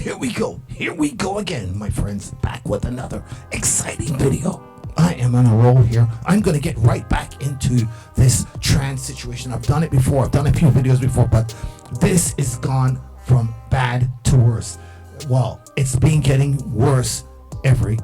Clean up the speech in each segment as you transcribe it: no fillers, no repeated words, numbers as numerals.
Here we go. Here we go again, my friends. Back with another exciting video. I am on a roll here. I'm going to get right back into this trans situation. I've done it before. I've done a few videos before, but this is gone from bad to worse. Well, it's been getting worse every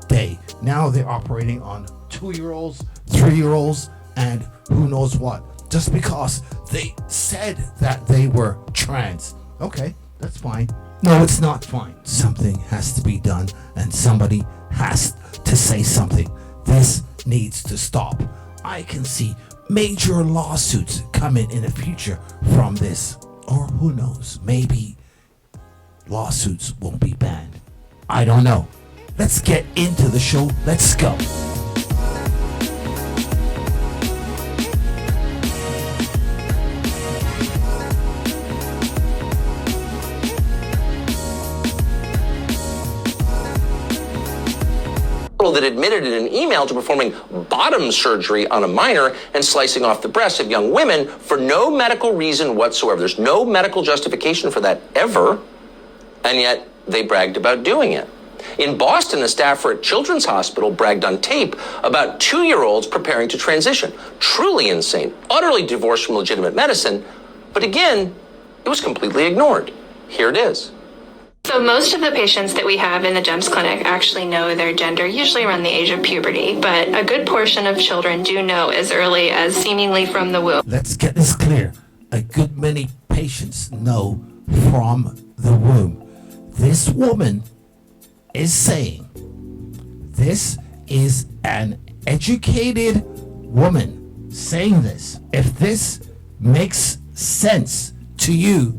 day. Now they're operating on 2-year-olds, 3-year-olds, and who knows what. Just because they said that they were trans. Okay, that's fine. No, it's not fine. Something has to be done, and somebody has to say something. This needs to stop. I can see major lawsuits coming in the future from this. Or who knows, maybe lawsuits won't be banned. I don't know. Let's get into the show. Let's go. That admitted in an email to performing bottom surgery on a minor and slicing off the breasts of young women for no medical reason whatsoever. There's no medical justification for that ever, and yet they bragged about doing it. In Boston, a staffer at Children's Hospital bragged on tape about 2-year-olds preparing to transition. Truly insane, utterly divorced from legitimate medicine, but again, it was completely ignored. Here it is. So most of the patients that we have in the GEMS clinic actually know their gender, usually around the age of puberty, but a good portion of children do know as early as seemingly from the womb. Let's get this clear. A good many patients know from the womb. This woman is saying this is an educated woman saying this. If this makes sense to you,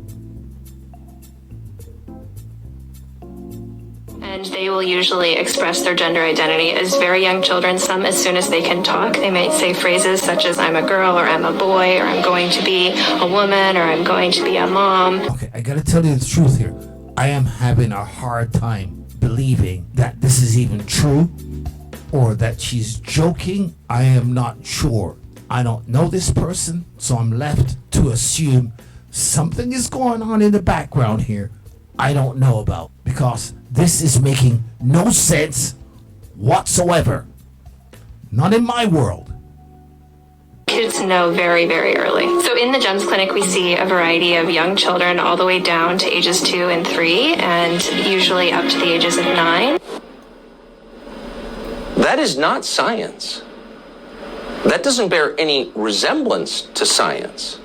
And they will usually express their gender identity as very young children, some as soon as they can talk. They might say phrases such as I'm a girl, or I'm a boy, or I'm going to be a woman, or I'm going to be a mom. Okay, I gotta tell you the truth here. I am having a hard time believing that this is even true or that she's joking. I am not sure. I don't know this person, so I'm left to assume something is going on in the background here I don't know about, because this is making no sense whatsoever. Not in my world. Kids know very, very early. So in the GEMS clinic, we see a variety of young children all the way down to ages 2 and 3, and usually up to the ages of 9. That is not science. That doesn't bear any resemblance to science.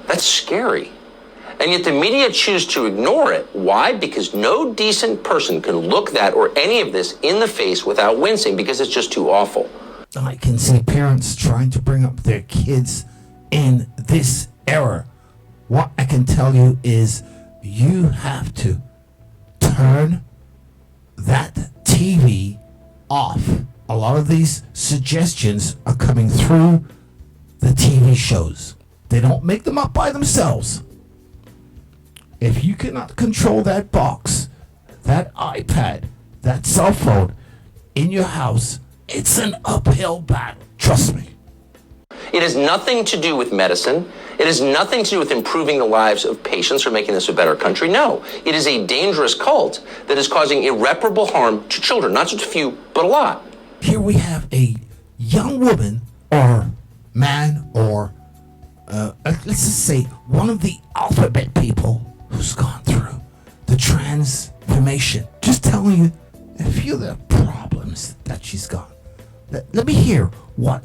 That's scary. And yet the media choose to ignore it. Why? Because no decent person can look that or any of this in the face without wincing, because it's just too awful. I can see parents trying to bring up their kids in this era. What I can tell you is you have to turn that TV off. A lot of these suggestions are coming through the TV shows. They don't make them up by themselves. If you cannot control that box, that iPad, that cell phone in your house, it's an uphill battle. Trust me. It has nothing to do with medicine. It has nothing to do with improving the lives of patients or making this a better country. No, it is a dangerous cult that is causing irreparable harm to children, not just a few, but a lot. Here we have a young woman or man or let's just say one of the alphabet people who's gone through the transformation. Just telling you a few of the problems that she's got. Let me hear what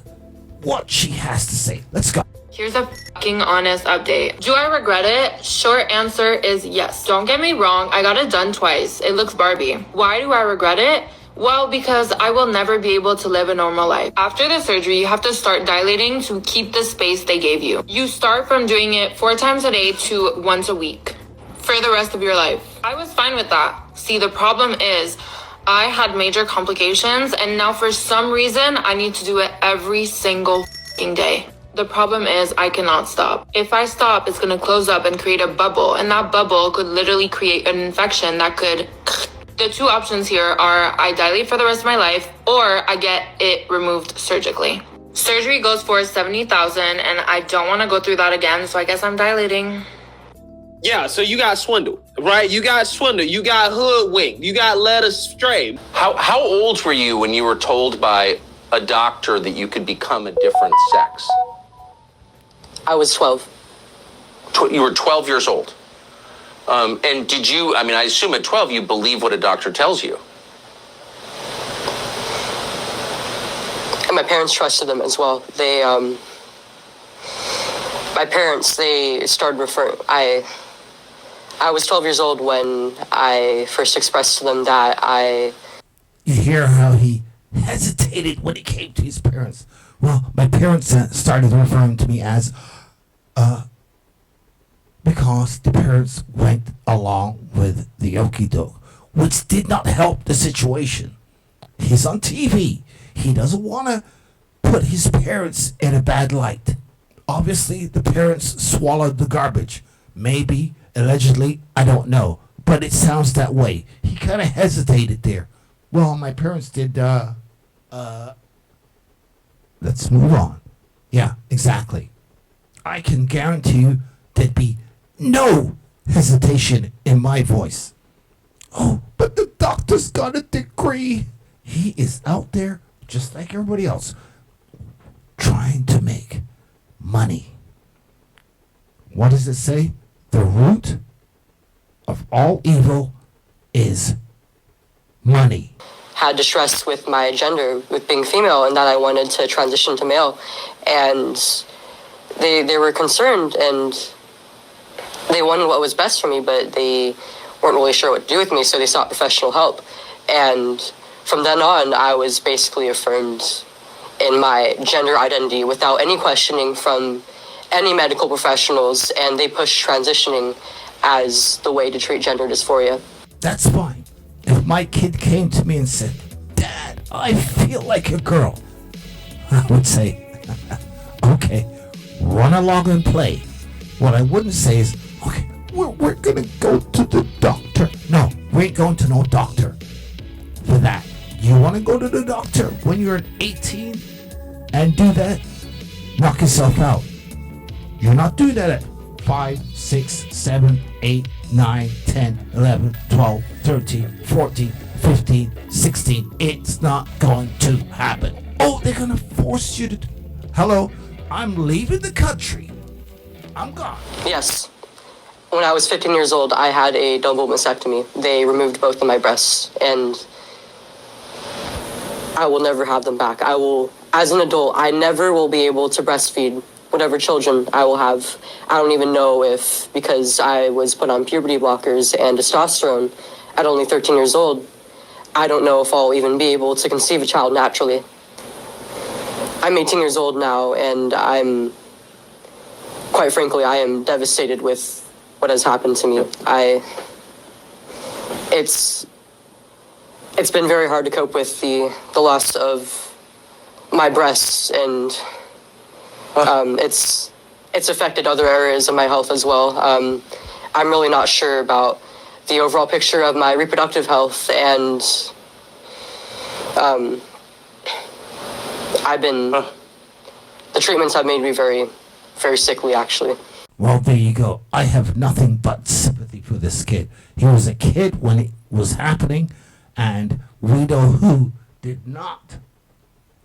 she has to say. Let's go. Here's a fucking honest update. Do I regret it? Short answer is yes. Don't get me wrong, I got it done twice. It looks Barbie. Why do I regret it? Well, because I will never be able to live a normal life. After the surgery, you have to start dilating to keep the space they gave you. You start from doing it 4 times a day to once a week for the rest of your life. I was fine with that. See, the problem is I had major complications, and now for some reason, I need to do it every single fucking day. The problem is I cannot stop. If I stop, it's gonna close up and create a bubble, and that bubble could literally create an infection that could... The 2 options here are I dilate for the rest of my life, or I get it removed surgically. Surgery goes for $70,000, and I don't want to go through that again, so I guess I'm dilating. Yeah, so you got swindled, right? You got swindled. You got hoodwinked. You got led astray. How old were you when you were told by a doctor that you could become a different sex? I was 12. You were 12 years old. And did you, I mean, I assume at 12 you believe what a doctor tells you. And my parents trusted them as well. My parents, they started referring, I was 12 years old when I first expressed to them that You hear how he hesitated when it came to his parents. Well, my parents started referring to me as, because the parents went along with the okie doke, which did not help the situation. He's on TV. He doesn't want to put his parents in a bad light. Obviously, the parents swallowed the garbage. Maybe, allegedly, I don't know. But it sounds that way. He kind of hesitated there. Well, my parents did, let's move on. Yeah, exactly. I can guarantee you there'd be no hesitation in my voice. Oh, but the doctor's got a degree. He is out there, just like everybody else, trying to make money. What does it say? The root of all evil is money. had distress with my gender, with being female, and that I wanted to transition to male. And they were concerned, and they wanted what was best for me, but they weren't really sure what to do with me, so they sought professional help. And from then on, I was basically affirmed in my gender identity without any questioning from any medical professionals, and they pushed transitioning as the way to treat gender dysphoria. That's fine. If my kid came to me and said, "Dad, I feel like a girl," I would say, okay, run along and play. What I wouldn't say is, okay, we're gonna go to the doctor. No, we ain't going to no doctor for that. You wanna go to the doctor when you're 18 and do that? Knock yourself out. You're not doing that at 5, 6, 7, 8, 9, 10, 11, 12, 13, 14, 15, 16. It's not going to happen. Oh, they're gonna force you to... Hello, I'm leaving the country. I'm gone. Yes. When I was 15 years old, I had a double mastectomy. They removed both of my breasts, and I will never have them back. I will, as an adult, I never will be able to breastfeed whatever children I will have. I don't even know if, because I was put on puberty blockers and testosterone at only 13 years old, I don't know if I'll even be able to conceive a child naturally. I'm 18 years old now, and quite frankly, I am devastated with what has happened to me. It's been very hard to cope with the loss of my breasts, and it's affected other areas of my health as well. I'm really not sure about the overall picture of my reproductive health, and the treatments have made me very, very sickly, actually. Well, there you go. I have nothing but sympathy for this kid. He was a kid when it was happening, and we know who did not.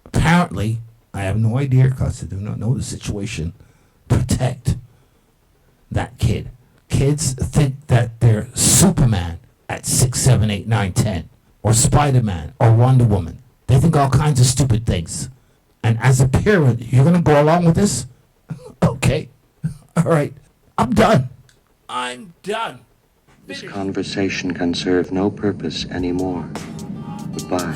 Apparently, I have no idea because I do not know the situation, protect that kid. Kids think that they're Superman at 6, 7, 8, 9, 10, or Spider-Man, or Wonder Woman. They think all kinds of stupid things. And as a parent, you're going to go along with this? Okay. All right. I'm done. I'm done. This conversation can serve no purpose anymore. Goodbye.